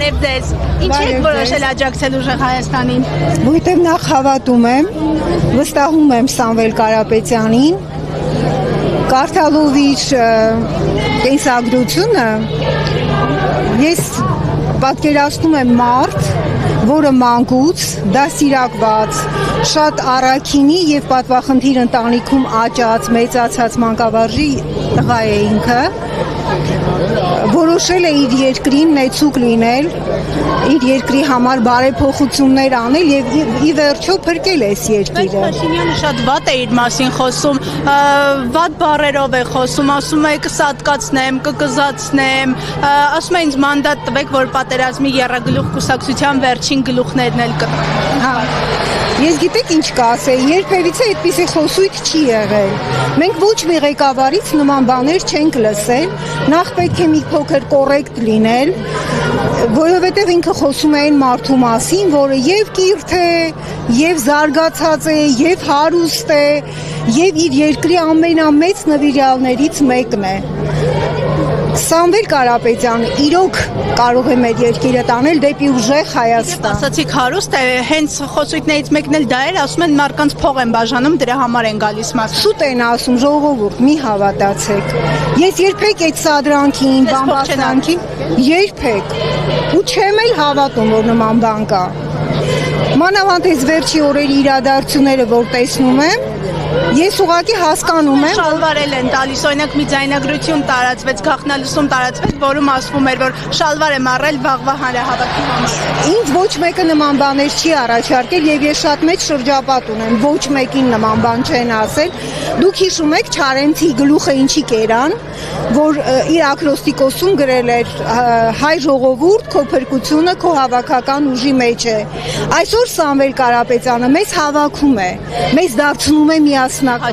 Բարև ձեզ։ Ինչի՞ եք որոշել աջակցել ուժեղ Հայաստանին։ Որտեղ նախ հավատում եմ, վստահում եմ Սամվել Կարապետյանին, կարդալով իր կենսագրությունը, ես պատկերացնում եմ մարդ, որը մանկուց, դաստիարակված, շատ առաքինի եւ պատվախնդիր ընտանիքում աճած, մեծացած մանկավարժի տղա է ինքը, որոշել է իր երկրին նեցուկ լինել, իր երկրի համար բարեփոխություններ անել եւ ի վերջո փրկել է այս երկիրը։ Փաշինյանը շատ վատ է իր մասին խոսում, վատ բառերով է խոսում, ասում է կսատկացնեմ, կկզացնեմ, ասում է ինձ մանդատ տվեք, որ պատերազմի եռագլուխ կուսակցության վերջին գլուխներն էլ կտրեմ։ Հա։ Ես գիտեք ինչ կասեի, երբևիցե այդպիսի խոսույթ չի եղել։ Մենք ոչ մի ղեկավարից նման բաներ չենք լսել, նախ պետք է մի փոքր կոռեկտ լինել, որովհետև ինքը խոսում է այն մարդու մասին, որը եւ կիրթ է, եւ զարգացած է, եւ հարուստ է, եւ իր երկրի ամենամեծ նվիրյալներից մեկն է։ Սամվել Կարապետյանը իրոք կարող է մեր երկիրը տանել դեպի ուժեղ Հայաստան։ Ասացիք հարուստ է, հենց խոսույթներից մեկն էլ դա էր, ասում են մարդկանց փող են բաժանում, դրա համար են գալիս մաս։ Շուտ են ասում, ժողովուրդ, մի հավատացեք։ Ես երբեք այդ սադրանքին, բամբասանքին, երբեք։ Ու չեմ էլ հավատում, որ նման բան կա։ Մանավանդ այս վերջի օրերի իրադարձությունները, որ տեսնում եմ, ես ուղղակի հասկանում եմ, շալվարել են տալիս, օրինակ մի ձայնագրություն տարածվեց, գաղտնալսում տարածվեց, որում ասվում էր, որ շալվար եմ առել վաղվա հանրահավաքի համար։ Ինձ ոչ մեկը նման բաներ չի առաջարկել եւ ես շատ մեծ շրջապատ ունեմ, ոչ մեկին նման բան չեն ասել։ Դուք հիշում եք Չարենցի գլուխը ինչի կերան, որ իր ակրոստիկոսում գրել էր հայ ժողովուրդ, քո փրկությունը քո հավաքական ուժի մեջ է։ Այսօր Սամվել Կարապետյանը մեզ հավաքում է, մեզ դարձնում է միասնակ։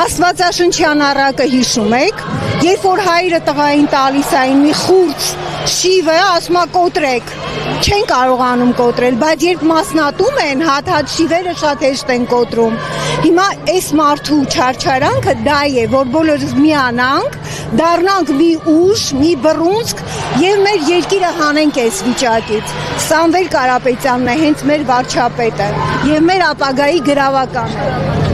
Աստվածաշնչյան առակը հիշում եք, երբ որ հայրը տղային տալիս այն մի խուրձ շիվը, ասում է կոտրեք, չեն կարողանում կոտրել, բայց երբ մասնատում են, հատ շիվերը շատ հեշտ են կոտրում։ Հիմա այս մարդու չարչարանքը դա է, որ բոլորս միանանք, դառնանք մի ուժ, մի բռունցք եւ մեր երկիրը հանենք այս վիճակից։ Սամվել Կարապետյանն է հենց մեր վարչապետը եւ մեր ապագայի գրավականը։